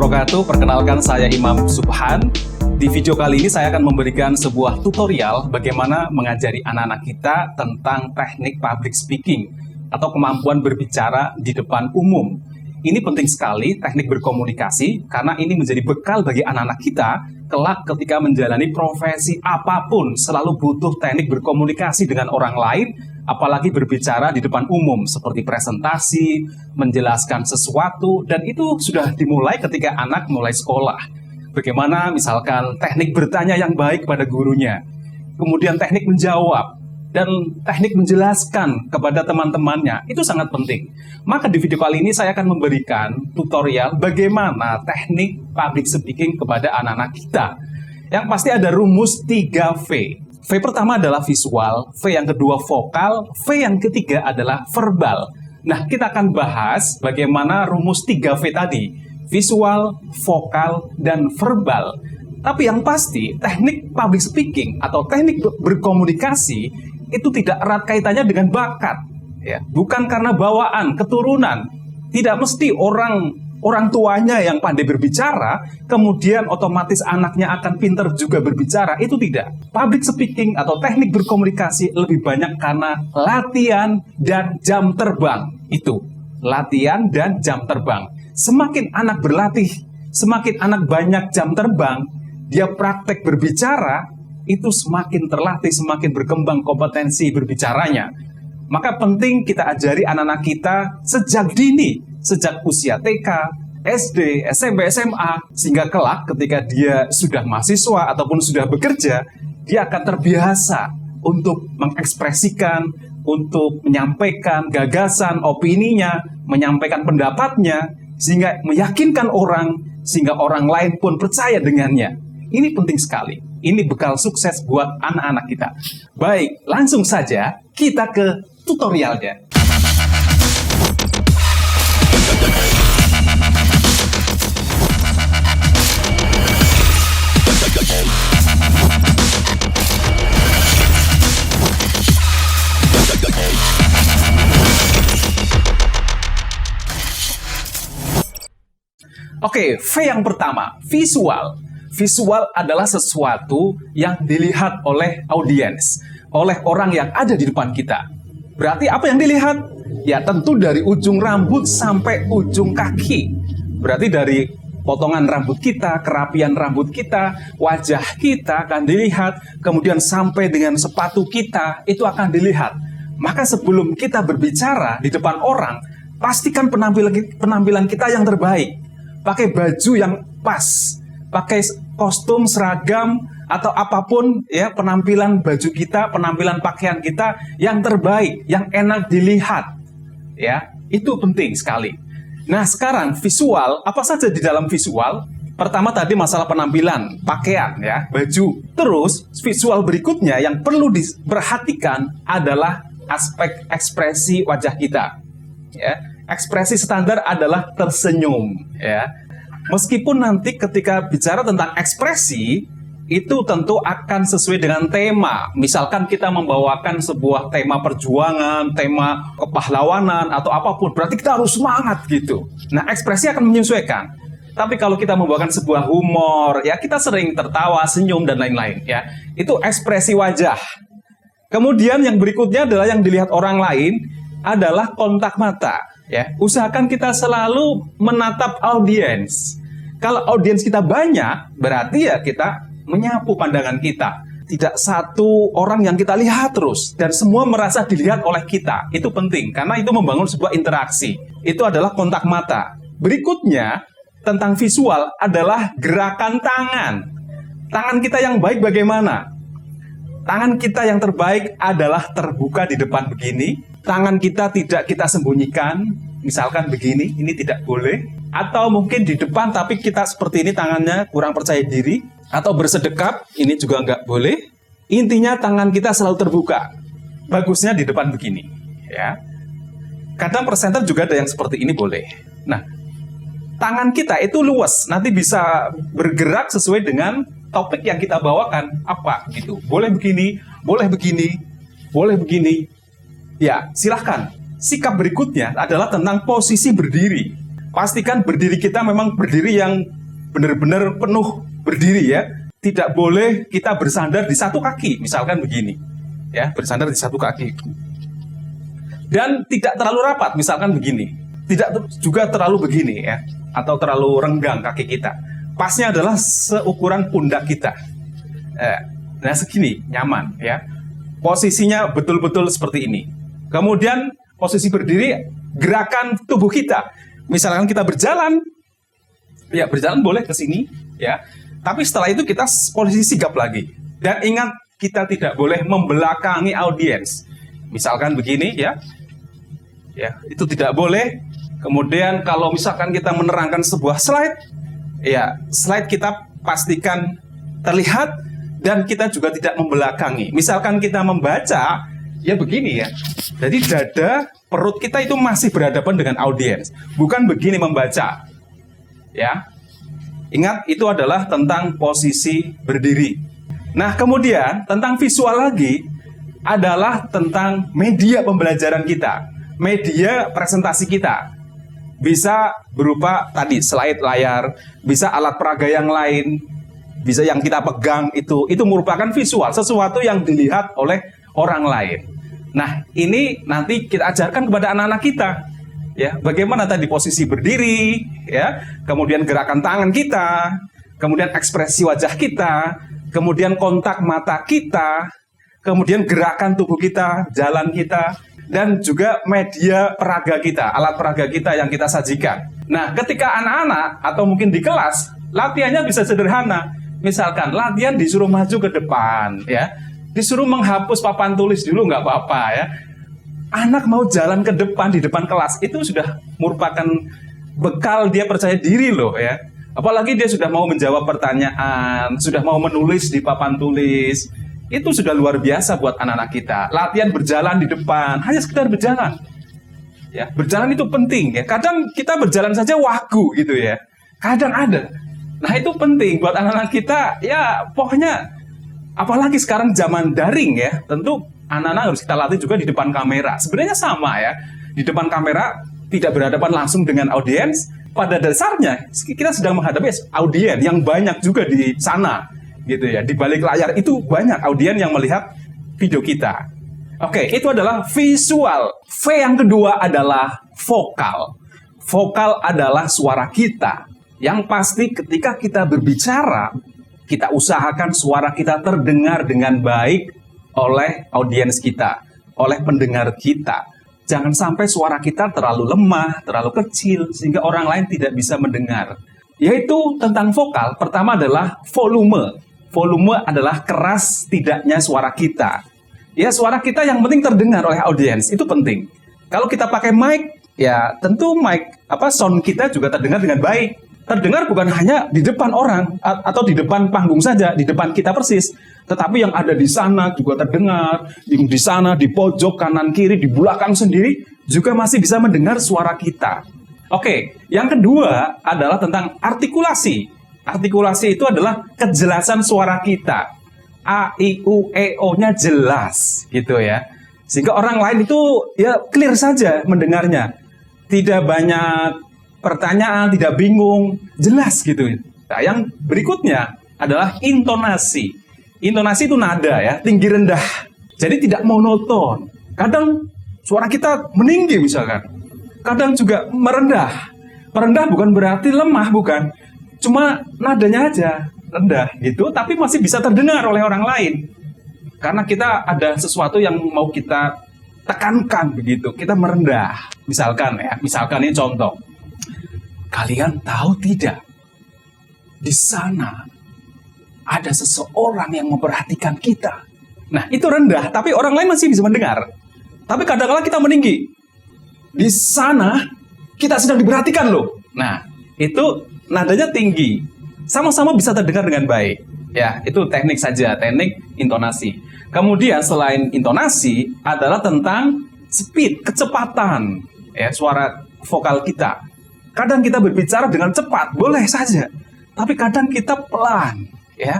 wabarakatuh. Perkenalkan, saya Imam Subhan. Di video kali ini saya akan memberikan sebuah tutorial bagaimana mengajari anak-anak kita tentang teknik public speaking atau kemampuan berbicara di depan umum. Ini penting sekali, teknik berkomunikasi, karena ini menjadi bekal bagi anak-anak kita kelak ketika menjalani profesi apapun, selalu butuh teknik berkomunikasi dengan orang lain, apalagi berbicara di depan umum, seperti presentasi, menjelaskan sesuatu, dan itu sudah dimulai ketika anak mulai sekolah. Bagaimana misalkan teknik bertanya yang baik pada gurunya, kemudian teknik menjawab, dan teknik menjelaskan kepada teman-temannya, itu sangat penting. Maka di video kali ini saya akan memberikan tutorial bagaimana teknik public speaking kepada anak-anak kita. Yang pasti ada rumus 3V. V pertama adalah visual, V yang kedua vokal, V yang ketiga adalah verbal. Nah, kita akan bahas bagaimana rumus 3V tadi, visual, vokal, dan verbal. Tapi yang pasti, teknik public speaking atau teknik berkomunikasi itu tidak erat kaitannya dengan bakat, ya. Bukan karena bawaan, keturunan. Tidak mesti orang tuanya yang pandai berbicara, kemudian otomatis anaknya akan pintar juga berbicara. Itu tidak. Public speaking atau teknik berkomunikasi lebih banyak karena latihan dan jam terbang. Itu, latihan dan jam terbang. Semakin anak berlatih, semakin anak banyak jam terbang, dia praktek berbicara, itu semakin terlatih, semakin berkembang kompetensi berbicaranya. Maka penting kita ajari anak-anak kita sejak dini, sejak usia TK, SD, SMP, SMA, sehingga kelak ketika dia sudah mahasiswa ataupun sudah bekerja, dia akan terbiasa untuk mengekspresikan, untuk menyampaikan gagasan, opininya, menyampaikan pendapatnya, sehingga meyakinkan orang, sehingga orang lain pun percaya dengannya. Ini penting sekali. Ini bekal sukses buat anak-anak kita. Baik, langsung saja kita ke tutorialnya. Oke, V yang pertama, visual. Visual adalah sesuatu yang dilihat oleh audiens, oleh orang yang ada di depan kita. Berarti apa yang dilihat? Ya tentu dari ujung rambut sampai ujung kaki. Berarti dari potongan rambut kita, kerapian rambut kita, wajah kita akan dilihat, kemudian sampai dengan sepatu kita, itu akan dilihat. Maka sebelum kita berbicara di depan orang, pastikan penampilan kita yang terbaik. Pakai baju yang pas, pakai kostum, seragam, atau apapun ya, penampilan baju kita, penampilan pakaian kita yang terbaik, yang enak dilihat. Ya, itu penting sekali. Nah, sekarang visual, apa saja di dalam visual? Pertama tadi masalah penampilan, pakaian ya, baju. Terus visual berikutnya yang perlu diperhatikan adalah aspek ekspresi wajah kita. Ya, ekspresi standar adalah tersenyum ya. Meskipun nanti ketika bicara tentang ekspresi, itu tentu akan sesuai dengan tema. Misalkan kita membawakan sebuah tema perjuangan, tema kepahlawanan, atau apapun, berarti kita harus semangat gitu. Nah, ekspresi akan menyesuaikan. Tapi kalau kita membawakan sebuah humor, ya kita sering tertawa, senyum, dan lain-lain. Ya, itu ekspresi wajah. Kemudian yang berikutnya adalah yang dilihat orang lain adalah kontak mata. Ya, usahakan kita selalu menatap audiens. Kalau audiens kita banyak, berarti ya kita menyapu pandangan kita. Tidak satu orang yang kita lihat terus, dan semua merasa dilihat oleh kita. Itu penting, karena itu membangun sebuah interaksi. Itu adalah kontak mata. Berikutnya, tentang visual adalah gerakan tangan. Tangan kita yang baik bagaimana? Tangan kita yang terbaik adalah terbuka di depan begini. Tangan kita tidak kita sembunyikan. Misalkan begini, ini tidak boleh. Atau mungkin di depan tapi kita seperti ini, tangannya kurang percaya diri. Atau bersedekap, ini juga nggak boleh. Intinya tangan kita selalu terbuka. Bagusnya di depan begini. Ya. Kadang presenter juga ada yang seperti ini boleh. Nah, tangan kita itu luas. Nanti bisa bergerak sesuai dengan topik yang kita bawakan. Apa gitu. Boleh begini, boleh begini, boleh begini. Ya, silahkan. Sikap berikutnya adalah tentang posisi berdiri. pastikan berdiri kita memang berdiri yang benar-benar penuh berdiri ya. Tidak boleh kita bersandar di satu kaki, misalkan begini. Ya, bersandar di satu kaki. Dan tidak terlalu rapat, misalkan begini. Tidak juga terlalu begini ya, atau terlalu renggang kaki kita. Pasnya adalah seukuran pundak kita. Nah, segini, nyaman ya. Posisinya betul-betul seperti ini. Kemudian posisi berdiri, gerakan tubuh kita. Misalkan kita berjalan, ya berjalan boleh ke sini ya. Tapi setelah itu kita posisi sigap lagi. Dan ingat, kita tidak boleh membelakangi audiens. Misalkan begini ya. Ya, itu tidak boleh. Kemudian kalau misalkan kita menerangkan sebuah slide, ya slide kita pastikan terlihat dan kita juga tidak membelakangi. Misalkan kita membaca, ya begini ya. Jadi dada, perut kita itu masih berhadapan dengan audiens, bukan begini membaca. Ya. Ingat, itu adalah tentang posisi berdiri. Nah, kemudian tentang visual lagi adalah tentang media pembelajaran kita, media presentasi kita. Bisa berupa tadi slide layar, bisa alat peraga yang lain, bisa yang kita pegang itu merupakan visual, sesuatu yang dilihat oleh orang lain. Nah, ini nanti kita ajarkan kepada anak-anak kita. Ya, bagaimana tadi posisi berdiri, ya, kemudian gerakan tangan kita, kemudian ekspresi wajah kita, kemudian kontak mata kita, kemudian gerakan tubuh kita, jalan kita, dan juga media peraga kita, alat peraga kita yang kita sajikan. Nah, ketika anak-anak atau mungkin di kelas, latihannya bisa sederhana. Misalkan latihan disuruh maju ke depan, ya, disuruh menghapus papan tulis dulu nggak apa-apa ya. Anak mau jalan ke depan di depan kelas itu sudah merupakan bekal dia percaya diri loh ya. Apalagi dia sudah mau menjawab pertanyaan, sudah mau menulis di papan tulis. Itu sudah luar biasa buat anak-anak kita. Latihan berjalan di depan, hanya sekedar berjalan. Ya, berjalan itu penting ya. Kadang kita berjalan saja wagu gitu ya. Kadang ada. Nah, itu penting buat anak-anak kita. Ya, pokoknya apalagi sekarang zaman daring ya. Tentu anak-anak harus kita latih juga di depan kamera. Sebenarnya sama ya. Di depan kamera tidak berhadapan langsung dengan audiens. Pada dasarnya kita sedang menghadapi audiens yang banyak juga di sana. Gitu ya, di balik layar itu banyak audiens yang melihat video kita. Oke, itu adalah visual. V yang kedua adalah vokal. Vokal adalah suara kita. Yang pasti ketika kita berbicara, kita usahakan suara kita terdengar dengan baik oleh audiens kita, oleh pendengar kita. Jangan sampai suara kita terlalu lemah, terlalu kecil, sehingga orang lain tidak bisa mendengar. Yaitu tentang vokal, pertama adalah volume. Volume adalah keras tidaknya suara kita. Ya, suara kita yang penting terdengar oleh audiens, itu penting. Kalau kita pakai mic, ya tentu mic, sound kita juga terdengar dengan baik. Terdengar bukan hanya di depan orang, atau di depan panggung saja, di depan kita persis. Tetapi yang ada di sana juga terdengar, di sana, di pojok, kanan, kiri, di belakang sendiri, juga masih bisa mendengar suara kita. Oke, yang kedua adalah tentang artikulasi. Artikulasi itu adalah kejelasan suara kita. A, I, U, E, O-nya jelas gitu ya. Sehingga orang lain itu ya clear saja mendengarnya. Tidak banyak pertanyaan, tidak bingung, jelas gitu. Nah, yang berikutnya adalah intonasi. Intonasi itu nada ya, tinggi rendah. Jadi tidak monoton. Kadang suara kita meninggi misalkan. Kadang juga merendah. Merendah bukan berarti lemah, bukan. Cuma nadanya aja rendah gitu, tapi masih bisa terdengar oleh orang lain. Karena kita ada sesuatu yang mau kita tekankan begitu, kita merendah. Misalkan ini contoh. Kalian tahu tidak? Di sana ada seseorang yang memperhatikan kita. Nah, itu rendah, tapi orang lain masih bisa mendengar. Tapi kadang-kadang kita meninggi. Di sana kita sedang diperhatikan loh. Nah, itu nadanya tinggi, sama-sama bisa terdengar dengan baik. Ya, itu teknik saja, teknik intonasi. Kemudian selain intonasi adalah tentang speed, kecepatan, ya suara vokal kita. Kadang kita berbicara dengan cepat, boleh saja. Tapi kadang kita pelan, ya.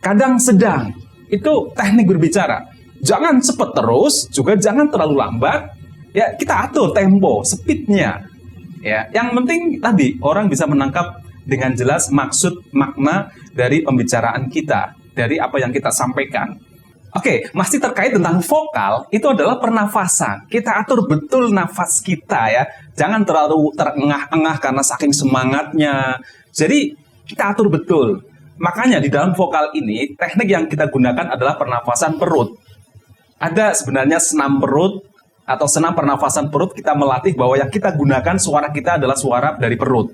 Kadang sedang. Itu teknik berbicara. Jangan cepat terus, juga jangan terlalu lambat. Ya, kita atur tempo, speednya. Ya, yang penting tadi orang bisa menangkap dengan jelas maksud makna dari pembicaraan kita, dari apa yang kita sampaikan. Oke, masih terkait tentang vokal, itu adalah pernafasan. Kita atur betul nafas kita ya. Jangan terlalu terengah-engah karena saking semangatnya. Jadi, kita atur betul. Makanya di dalam vokal ini, teknik yang kita gunakan adalah pernafasan perut. Ada sebenarnya senam perut, atau senam pernafasan perut. Kita melatih bahwa yang kita gunakan suara kita adalah suara dari perut,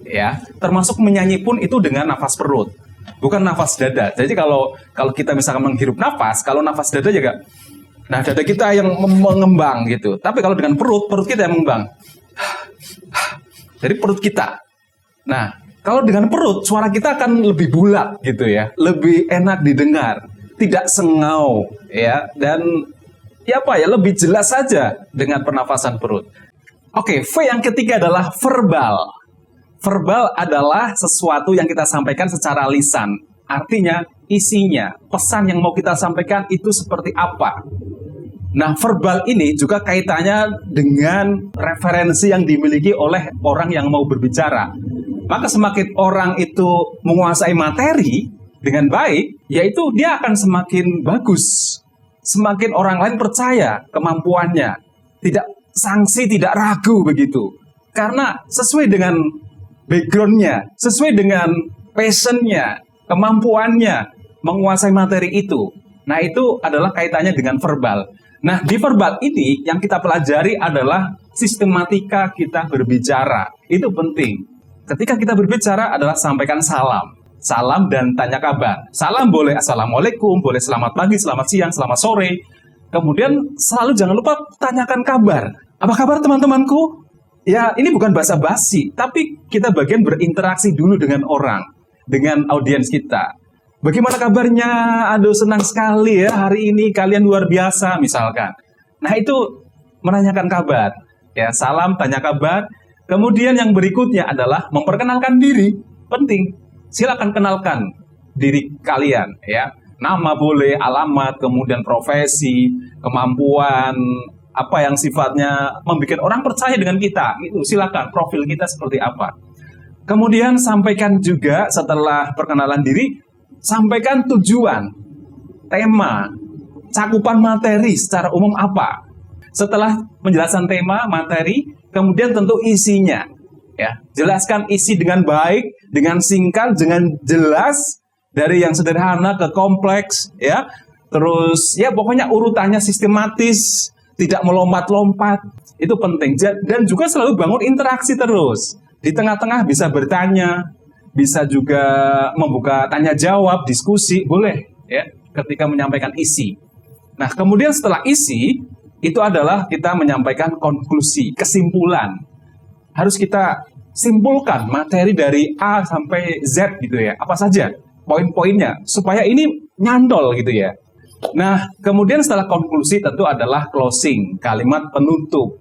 ya. Termasuk menyanyi pun itu dengan nafas perut, bukan nafas dada. Jadi kalau kita misalkan menghirup nafas, kalau nafas dada juga, nah dada kita yang mengembang gitu. Tapi kalau dengan perut kita yang mengembang. Jadi perut kita. Nah, kalau dengan perut suara kita akan lebih bulat gitu ya, lebih enak didengar, tidak sengau ya, dan ya apa ya, lebih jelas saja dengan pernafasan perut. Oke, V yang ketiga adalah verbal. Verbal adalah sesuatu yang kita sampaikan secara lisan. Artinya, isinya, pesan yang mau kita sampaikan itu seperti apa. Nah, verbal ini juga kaitannya dengan referensi yang dimiliki oleh orang yang mau berbicara. Maka semakin orang itu menguasai materi dengan baik, yaitu dia akan semakin bagus. Semakin orang lain percaya kemampuannya, tidak sangsi, tidak ragu begitu. Karena sesuai dengan background-nya, sesuai dengan passion-nya, kemampuannya, menguasai materi itu. Nah, itu adalah kaitannya dengan verbal. Nah, di verbal ini yang kita pelajari adalah sistematika kita berbicara. Itu penting. Ketika kita berbicara adalah sampaikan salam. Salam dan tanya kabar. Salam boleh assalamualaikum, boleh selamat pagi, selamat siang, selamat sore. Kemudian selalu jangan lupa tanyakan kabar. Apa kabar teman-temanku? Ya, ini bukan basa-basi, tapi kita bagian berinteraksi dulu dengan orang, dengan audiens kita. Bagaimana kabarnya? Aduh, senang sekali ya hari ini kalian luar biasa misalkan. Nah, itu menanyakan kabar. Ya, salam, tanya kabar. Kemudian yang berikutnya adalah memperkenalkan diri. Penting. Silakan kenalkan diri kalian ya. Nama boleh, alamat, kemudian profesi, kemampuan, apa yang sifatnya membuat orang percaya dengan kita. Itu silakan, profil kita seperti apa. Kemudian sampaikan juga setelah perkenalan diri, sampaikan tujuan, tema, cakupan materi secara umum apa. Setelah penjelasan tema, materi, kemudian tentu isinya. Ya, jelaskan isi dengan baik, dengan singkat, dengan jelas, dari yang sederhana ke kompleks, ya. Terus, ya pokoknya urutannya sistematis, tidak melompat-lompat, itu penting. Dan juga selalu bangun interaksi terus. Di tengah-tengah bisa bertanya, bisa juga membuka tanya jawab, diskusi, boleh, ya, ketika menyampaikan isi. Nah, kemudian setelah isi, itu adalah kita menyampaikan konklusi, kesimpulan. Harus kita simpulkan materi dari A sampai Z gitu ya. Apa saja poin-poinnya supaya ini nyantol gitu ya. Nah, kemudian setelah konklusi tentu adalah closing, kalimat penutup.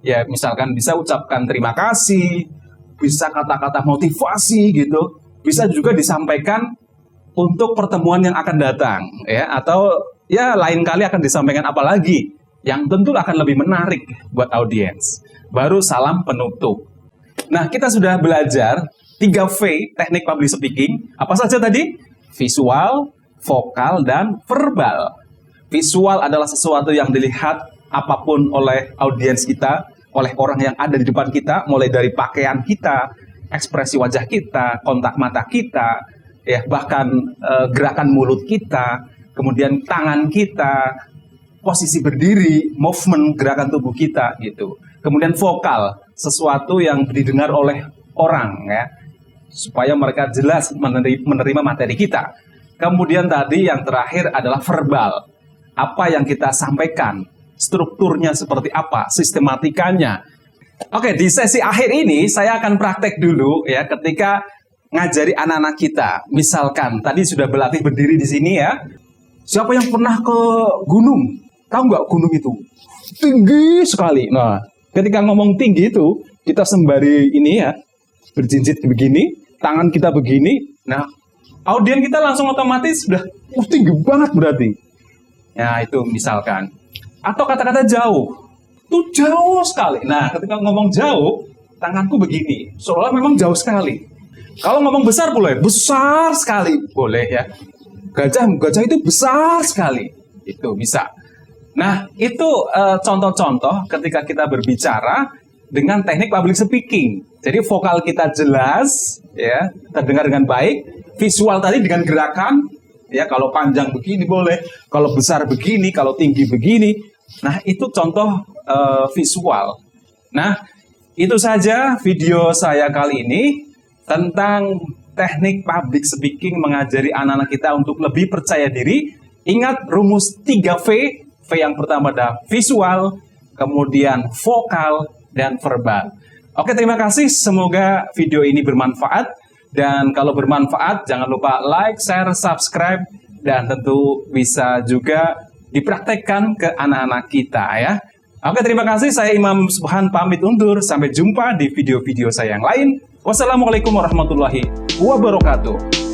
Ya, misalkan bisa ucapkan terima kasih, bisa kata-kata motivasi gitu. Bisa juga disampaikan untuk pertemuan yang akan datang ya, atau ya lain kali akan disampaikan apa lagi yang tentu akan lebih menarik buat audiens. Baru salam penutup. Nah, kita sudah belajar 3V teknik public speaking. Apa saja tadi? Visual, vokal, dan verbal. Visual adalah sesuatu yang dilihat apapun oleh audiens kita, oleh orang yang ada di depan kita, mulai dari pakaian kita, ekspresi wajah kita, kontak mata kita, ya bahkan gerakan mulut kita, kemudian tangan kita, posisi berdiri, movement gerakan tubuh kita gitu. Kemudian vokal, sesuatu yang didengar oleh orang ya, supaya mereka jelas menerima materi kita. Kemudian tadi yang terakhir adalah verbal. Apa yang kita sampaikan, strukturnya seperti apa, sistematikanya. Oke, di sesi akhir ini saya akan praktek dulu ya ketika ngajari anak-anak kita. Misalkan tadi sudah berlatih berdiri di sini ya. Siapa yang pernah ke gunung? Tahu nggak gunung itu? Tinggi sekali. Nah, ketika ngomong tinggi itu, kita sembari ini ya, berjinjit begini, tangan kita begini. Nah, audien kita langsung otomatis sudah tinggi banget berarti. Nah, itu misalkan. Atau kata-kata jauh. Itu jauh sekali. Nah, ketika ngomong jauh, tanganku begini, seolah memang jauh sekali. Kalau ngomong besar boleh, besar sekali boleh ya. Gajah itu besar sekali, itu bisa. Nah, itu contoh-contoh ketika kita berbicara dengan teknik public speaking. Jadi vokal kita jelas, ya, terdengar dengan baik. Visual tadi dengan gerakan, ya, kalau panjang begini boleh, kalau besar begini, kalau tinggi begini. Nah, itu contoh visual. Nah, itu saja video saya kali ini tentang teknik public speaking mengajari anak-anak kita untuk lebih percaya diri. Ingat rumus 3V. V yang pertama adalah visual, kemudian vokal, dan verbal. Oke, terima kasih. Semoga video ini bermanfaat. Dan kalau bermanfaat, jangan lupa like, share, subscribe, dan tentu bisa juga dipraktekkan ke anak-anak kita ya. Oke, terima kasih. Saya Imam Subhan pamit undur. Sampai jumpa di video-video saya yang lain. Wassalamualaikum warahmatullahi wabarakatuh.